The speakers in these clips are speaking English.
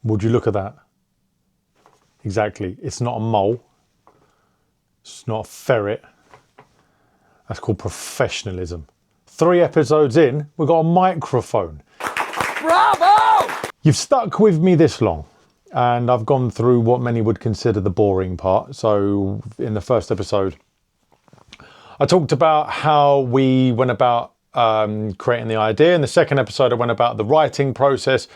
Would you look at that? Exactly. It's not a mole. It's not a ferret. That's called professionalism. 3 episodes in, we've got a microphone. Bravo! You've stuck with me this long, and I've gone through what many would consider the boring part. So in the first episode, I talked about how we went about creating the idea. In the second episode, I went about the writing process.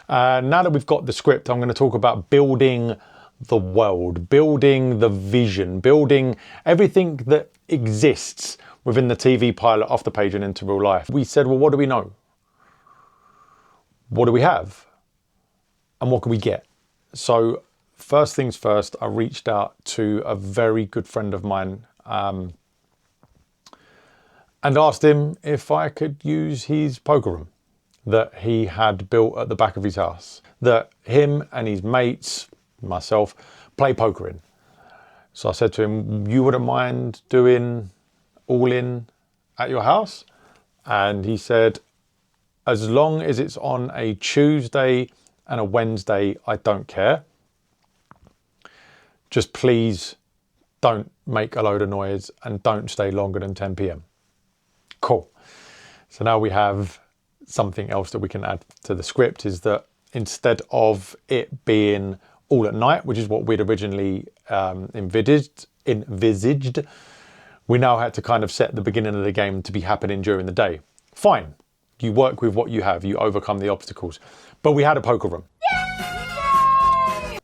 Now that we've got the script, I'm going to talk about building the world, building the vision, building everything that exists within the TV pilot off the page and into real life. We said, well, what do we know? What do we have? And what can we get? So first things first, I reached out to a very good friend of mine and asked him if I could use his poker room that he had built at the back of his house, that him and his mates, myself, play poker in. So I said to him, you wouldn't mind doing all in at your house? And he said, as long as it's on a Tuesday and a Wednesday, I don't care. Just please don't make a load of noise and don't stay longer than 10 p.m. Cool. So now we have something else that we can add to the script, is that instead of it being all at night, which is what we'd originally envisaged, we now had to kind of set the beginning of the game to be happening during the day. Fine. You work with what you have, you overcome the obstacles. But we had a poker room.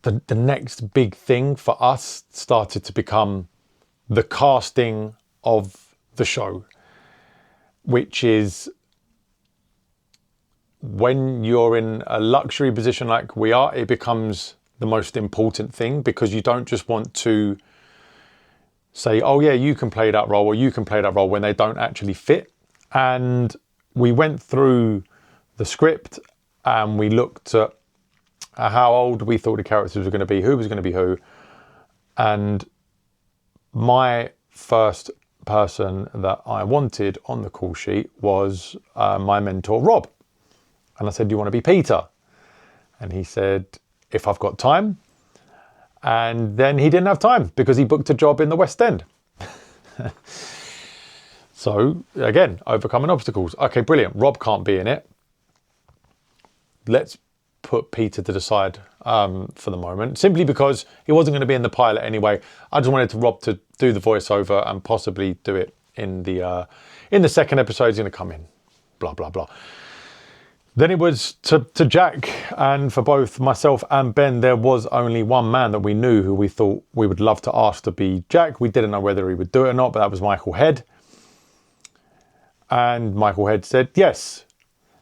The next big thing for us started to become the casting of the show, which is when you're in a luxury position like we are, it becomes the most important thing, because you don't just want to say, oh yeah, you can play that role or you can play that role, when they don't actually fit. And we went through the script and we looked at how old we thought the characters were going to be, who was going to be who. And my first person that I wanted on the call sheet was my mentor, Rob. And I said, do you want to be Peter? And he said, if I've got time. And then he didn't have time because he booked a job in the West End. So again, overcoming obstacles. Okay, brilliant. Rob can't be in it. Let's put Peter to the side for the moment, simply because he wasn't going to be in the pilot anyway. I just wanted Rob to do the voiceover and possibly do it in the second episode. He's going to come in, blah, blah, blah. Then it was to Jack, and for both myself and Ben, there was only one man that we knew who we thought we would love to ask to be Jack. We didn't know whether he would do it or not, but that was Michael Head. And Michael Head said yes.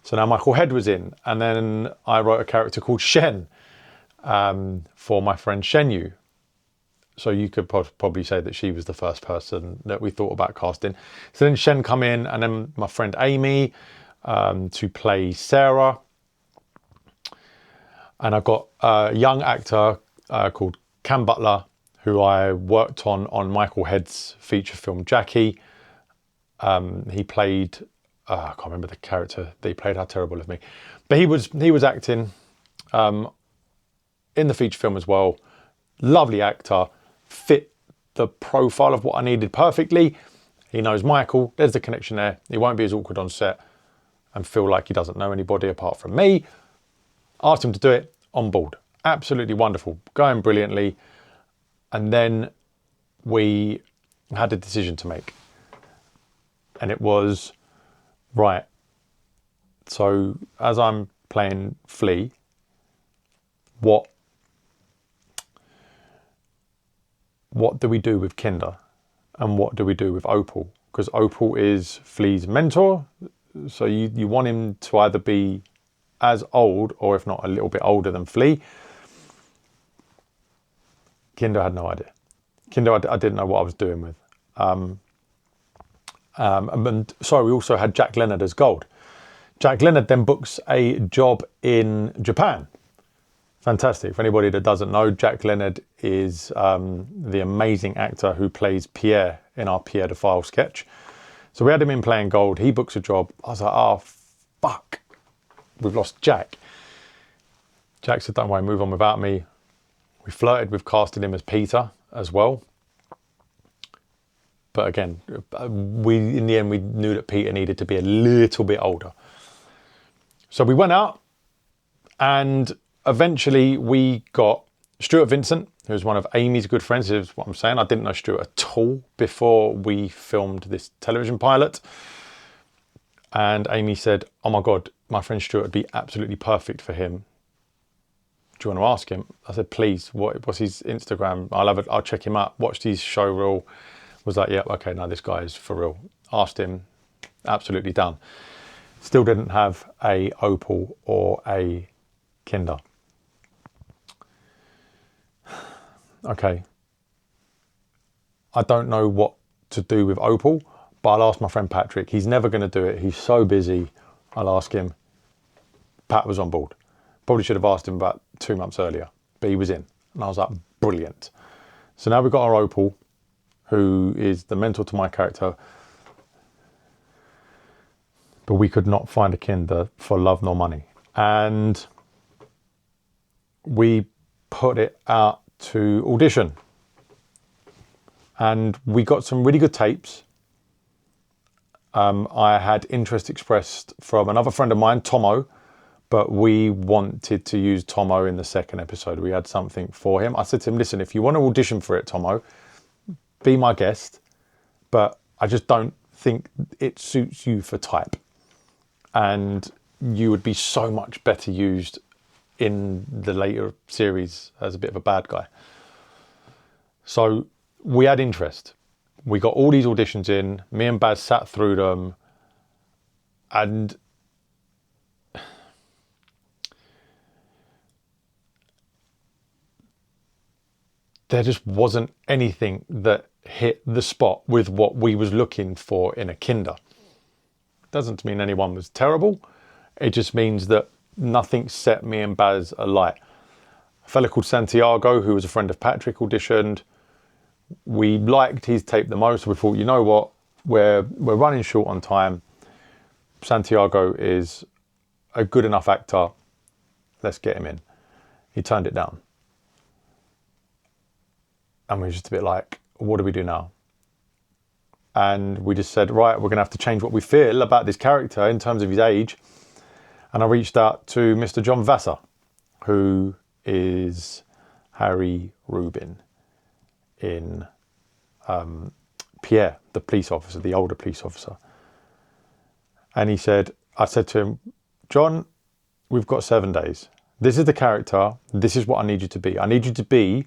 So now Michael Head was in, and then I wrote a character called Shen for my friend Shen Yu. So you could probably say that she was the first person that we thought about casting. So then Shen come in, and then my friend Amy to play Sarah. And I've got a young actor called Cam Butler, who I worked on Michael Head's feature film Jackie. He played, I can't remember the character that he played, how terrible of me. But he was acting in the feature film as well. Lovely actor, fit the profile of what I needed perfectly. He knows Michael, there's the connection there. He won't be as awkward on set and feel like he doesn't know anybody apart from me. Asked him to do it, on board. Absolutely wonderful, going brilliantly. And then we had a decision to make. And it was, right, so as I'm playing Flea, what do we do with Kinder? And what do we do with Opal? Because Opal is Flea's mentor. So you want him to either be as old, or if not a little bit older than Flea. Kinder had no idea. Kinder, I didn't know what I was doing with. And sorry, we also had Jack Leonard as Gold. Jack Leonard then books a job in Japan. Fantastic. For anybody that doesn't know, Jack Leonard is the amazing actor who plays Pierre in our Pierre the File sketch. So we had him in playing Gold. He books a job. I was like, oh, fuck. We've lost Jack. Jack said, don't worry, move on without me. We flirted with casting him as Peter as well. But again, in the end, we knew that Peter needed to be a little bit older. So we went out and eventually we got Stuart Vincent, who's one of Amy's good friends. This is what I'm saying. I didn't know Stuart at all before we filmed this television pilot. And Amy said, oh my God, my friend Stuart would be absolutely perfect for him. Do you want to ask him? I said, please, what's his Instagram? I'll check him out. Watched his show reel. Was like, yeah, okay, no, this guy is for real. Asked him, absolutely done. Still didn't have a Opal or a Kinder. Okay. I don't know what to do with Opal, but I'll ask my friend Patrick. He's never going to do it. He's so busy. I'll ask him. Pat was on board. Probably should have asked him about 2 months earlier, but he was in. And I was like, brilliant. So now we've got our Opal, who is the mentor to my character. But we could not find a Kinder for love nor money. And we put it out to audition. And we got some really good tapes. I had interest expressed from another friend of mine, Tomo, but we wanted to use Tomo in the second episode. We had something for him. I said to him, listen, if you want to audition for it, Tomo, be my guest, but I just don't think it suits you for type. And you would be so much better used in the later series as a bit of a bad guy. So we had interest. We got all these auditions in. Me and Baz sat through them. And there just wasn't anything that hit the spot with what we was looking for in a Kinder. Doesn't mean anyone was terrible. It just means that nothing set me and Baz alight. A fella called Santiago, who was a friend of Patrick, auditioned. We liked his tape the most. We thought, you know what, we're running short on time. Santiago is a good enough actor. Let's get him in. He turned it down. And we were just a bit like, what do we do now? And we just said, right, we're going to have to change what we feel about this character in terms of his age. And I reached out to Mr. John Vassar, who is Harry Rubin in Pierre, the police officer, the older police officer. And he said, I said to him, John, we've got 7 days. This is the character. This is what I need you to be. I need you to be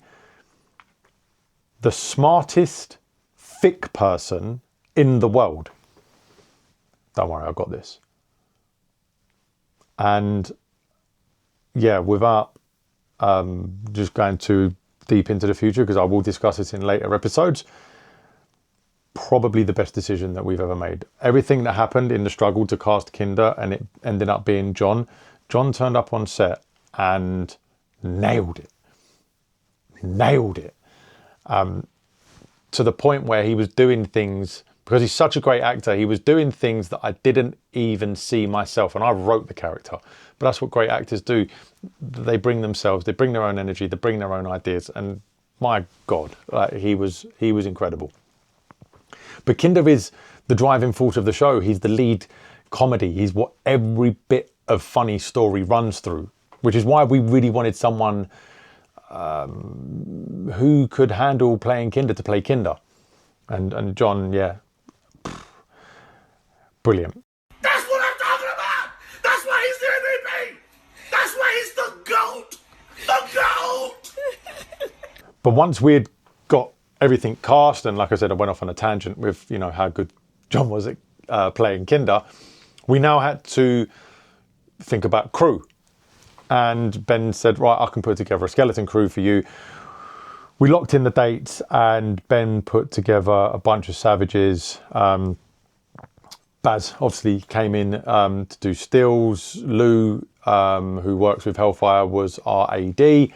the smartest, thick person in the world. Don't worry, I've got this. And yeah, without just going too deep into the future, because I will discuss it in later episodes, probably the best decision that we've ever made. Everything that happened in the struggle to cast Kinder, and it ended up being John. John turned up on set and nailed it. Nailed it. To the point where he was doing things, because he's such a great actor, he was doing things that I didn't even see myself. And I wrote the character. But that's what great actors do. They bring themselves, they bring their own energy, they bring their own ideas. And my God, he was incredible. But Kinder is the driving force of the show. He's the lead comedy. He's what every bit of funny story runs through, which is why we really wanted someone who could handle playing Kinder to play Kinder. And John, yeah, brilliant. That's what I'm talking about! That's why he's the MVP! That's why he's the GOAT! The GOAT! But once we'd got everything cast, and like I said, I went off on a tangent with, you know, how good John was at playing Kinder, we now had to think about crew. And Ben said, right, I can put together a skeleton crew for you. We locked in the dates and Ben put together a bunch of savages. Baz obviously came in to do stills. Lou, who works with Hellfire, was our AD.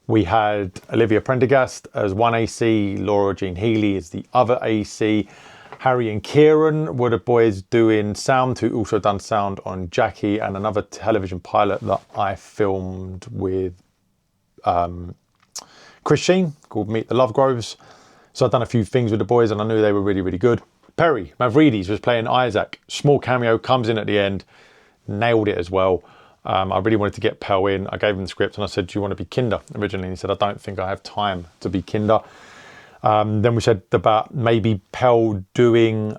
We had Olivia Prendergast as one AC, Laura Jean Healy as the other AC. Harry and Kieran were the boys doing sound, who also done sound on Jackie and another television pilot that I filmed with Chris Sheen called Meet the Lovegroves. So I've done a few things with the boys and I knew they were really, really good. Perry Mavridis was playing Isaac. Small cameo, comes in at the end, nailed it as well. I really wanted to get Pell in. I gave him the script and I said, do you want to be Kinder originally? And he said, I don't think I have time to be Kinder. Then we said about maybe Pell doing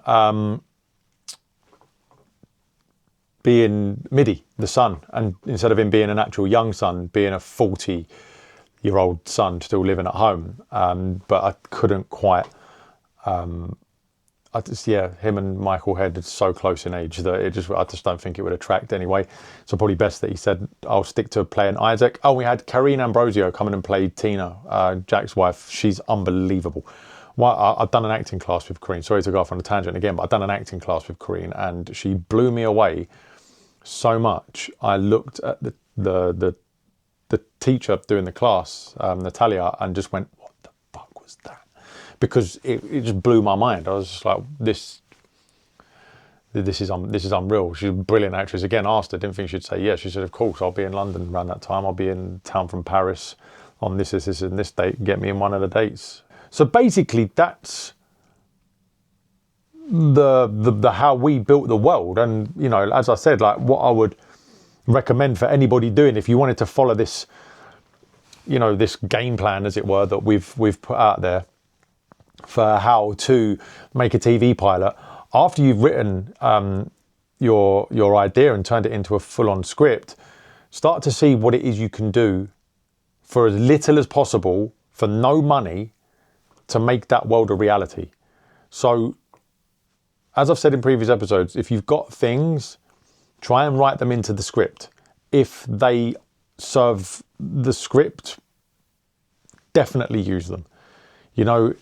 being Midi, the son, and instead of him being an actual young son, being a 40-year-old son still living at home. But I couldn't quite. Him and Michael Head are so close in age that I just don't think it would attract anyway. So probably best that he said, I'll stick to playing Isaac. Oh, we had Karine Ambrosio come in and play Tina, Jack's wife. She's unbelievable. Well, I've done an acting class with Karine. Sorry to go off on a tangent again, but I've done an acting class with Karine and she blew me away so much. I looked at the teacher doing the class, Natalia, and just went, what the fuck was that? Because it just blew my mind. I was just like, this is unreal. She's a brilliant actress. Again, asked her, didn't think she'd say yes. She said, of course, I'll be in London around that time. I'll be in town from Paris on this and this date. Get me in one of the dates. So basically, that's the how we built the world. And you know, as I said, like what I would recommend for anybody doing if you wanted to follow this, you know, this game plan, as it were, that we've put out there for how to make a TV pilot. After you've written your idea and turned it into a full-on script, start to see what it is you can do for as little as possible, for no money, to make that world a reality. So, as I've said in previous episodes, if you've got things, try and write them into the script. If they serve the script, definitely use them. You know,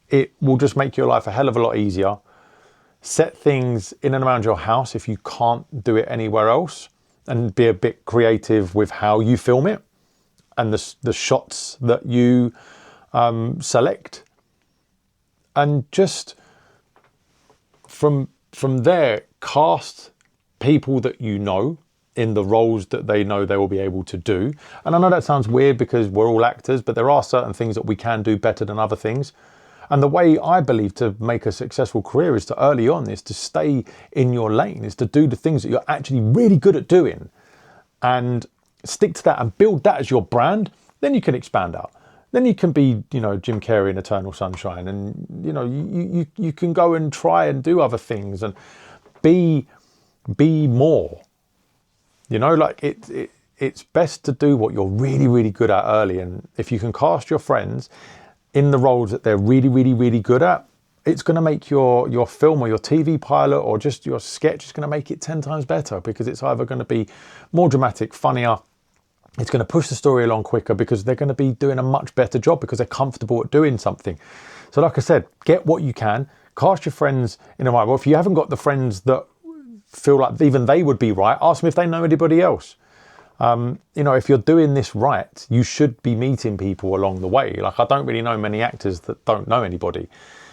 it will just make your life a hell of a lot easier. Set things in and around your house if you can't do it anywhere else, and be a bit creative with how you film it and the shots that you select. And just from there, cast people that you know in the roles that they know they will be able to do. And I know that sounds weird because we're all actors, but there are certain things that we can do better than other things. And the way I believe to make a successful career is to early on is to stay in your lane, is to do the things that you're actually really good at doing and stick to that and build that as your brand. Then you can expand out. Then you can be, you know, Jim Carrey in Eternal Sunshine, and you know, you can go and try and do other things and be more. You know, like it's best to do what you're really, really good at early. And if you can cast your friends in the roles that they're really, really, really good at, it's going to make your film or your TV pilot or just your sketch, it's going to make it 10 times better, because it's either going to be more dramatic, funnier, it's going to push the story along quicker because they're going to be doing a much better job because they're comfortable at doing something. So like I said, get what you can, cast your friends in a right. Well, if you haven't got the friends that feel like even they would be right, ask them if they know anybody else. You know, if you're doing this right, you should be meeting people along the way. Like, I don't really know many actors that don't know anybody.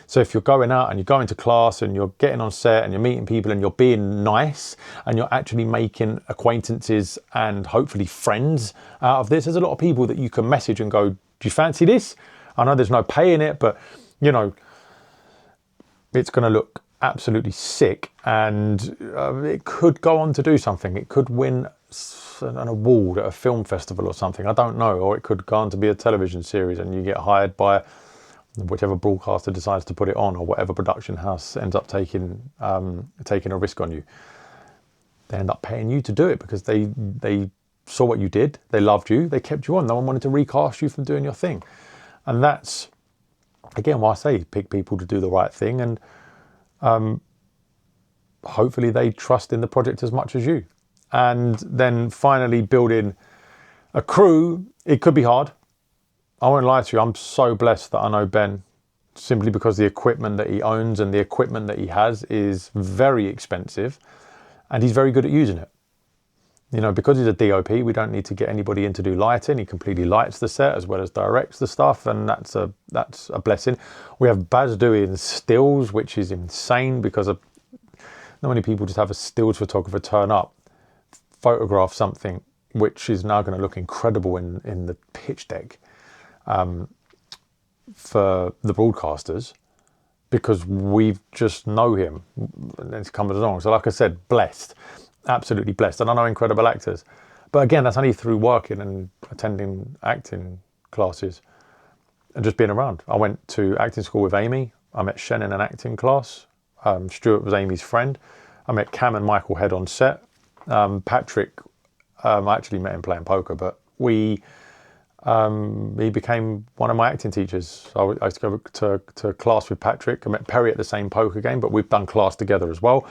So if you're going out and you're going to class and you're getting on set and you're meeting people and you're being nice and you're actually making acquaintances and hopefully friends out of this, there's a lot of people that you can message and go, do you fancy this? I know there's no pay in it, but you know, it's going to look absolutely sick, and it could go on to do something. It could win an award at a film festival or something, I don't know, or it could go on to be a television series and you get hired by whichever broadcaster decides to put it on, or whatever production house ends up taking a risk on you. They end up paying you to do it because they saw what you did, they loved you, they kept you on. No one wanted to recast you from doing your thing. And that's, again, why I say pick people to do the right thing, and hopefully they trust in the project as much as you. And then finally building a crew, it could be hard. I won't lie to you, I'm so blessed that I know Ben, simply because the equipment that he owns and the equipment that he has is very expensive, and he's very good at using it. You know, because he's a DOP, we don't need to get anybody in to do lighting. He completely lights the set as well as directs the stuff, and that's a blessing. We have Baz doing stills, which is insane because not many people just have a stills photographer turn up, photograph something which is now going to look incredible in the pitch deck for the broadcasters, because we just know him and it's coming along. So like I said, blessed. Absolutely blessed. And I know incredible actors. But again, that's only through working and attending acting classes and just being around. I went to acting school with Amy. I met Shen in an acting class. Stuart was Amy's friend. I met Cam and Michael Head on set. Patrick, I actually met him playing poker, but he became one of my acting teachers. I used to go to class with Patrick. I met Perry at the same poker game, but we've done class together as well.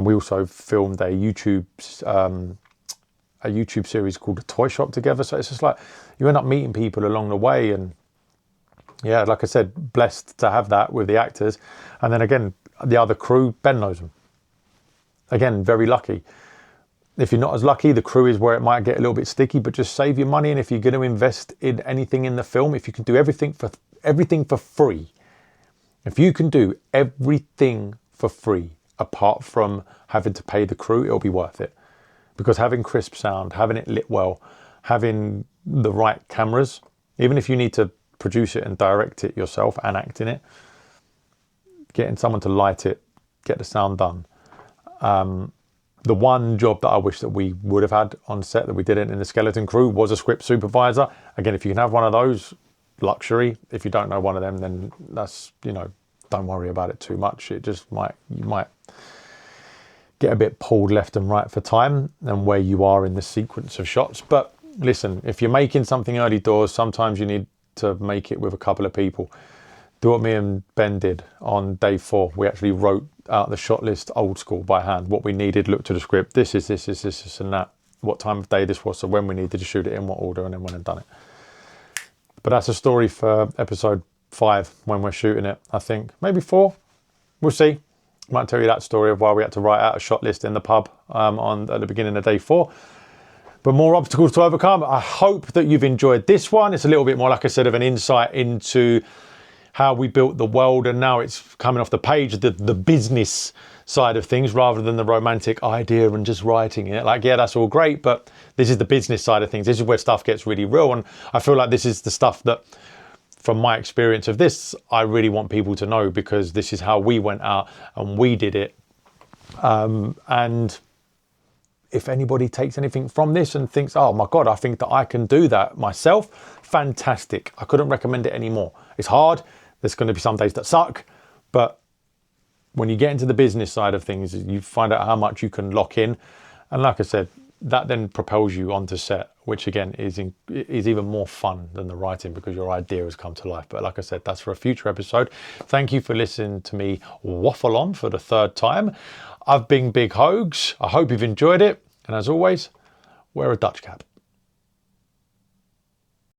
We also filmed a YouTube series called The Toy Shop together. So it's just like you end up meeting people along the way, and yeah, like I said, blessed to have that with the actors. And then again, the other crew, Ben knows them. Again, very lucky. If you're not as lucky, the crew is where it might get a little bit sticky, but just save your money. And if you're going to invest in anything in the film, if you can do everything for free, if you can do everything for free, apart from having to pay the crew, it'll be worth it. Because having crisp sound, having it lit well, having the right cameras, even if you need to produce it and direct it yourself and act in it, getting someone to light it, get the sound done. The one job that I wish that we would have had on set that we didn't in the Skeleton Crew was a script supervisor. Again, if you can have one of those, luxury. If you don't know one of them, then that's, you know, don't worry about it too much. It just you might get a bit pulled left and right for time and where you are in the sequence of shots. But listen, if you're making something early doors, sometimes you need to make it with a couple of people. Do what me and Ben did on day 4. We actually wrote out the shot list old school by hand. What we needed, looked at the script. This and that. What time of day this was, so when we needed to shoot it, in what order, and then went and done it. But that's a story for episode 5 when we're shooting it, I think. Maybe 4. We'll see. Might tell you that story of why we had to write out a shot list in the pub at the beginning of day 4. But more obstacles to overcome. I hope that you've enjoyed this one. It's a little bit more, like I said, of an insight into how we built the world, and now it's coming off the page, the business side of things rather than the romantic idea and just writing it. Like, yeah, that's all great, but this is the business side of things. This is where stuff gets really real, and I feel like this is the stuff that, from my experience of this, I really want people to know, because this is how we went out and we did it. And if anybody takes anything from this and thinks, oh my God, I think that I can do that myself, fantastic. I couldn't recommend it anymore. It's hard. There's going to be some days that suck, but when you get into the business side of things, you find out how much you can lock in. And like I said, that then propels you onto set, which again is even more fun than the writing, because your idea has come to life. But like I said, that's for a future episode. Thank you for listening to me waffle on for the 3rd time. I've been Big Hogs. I hope you've enjoyed it. And as always, wear a Dutch cap.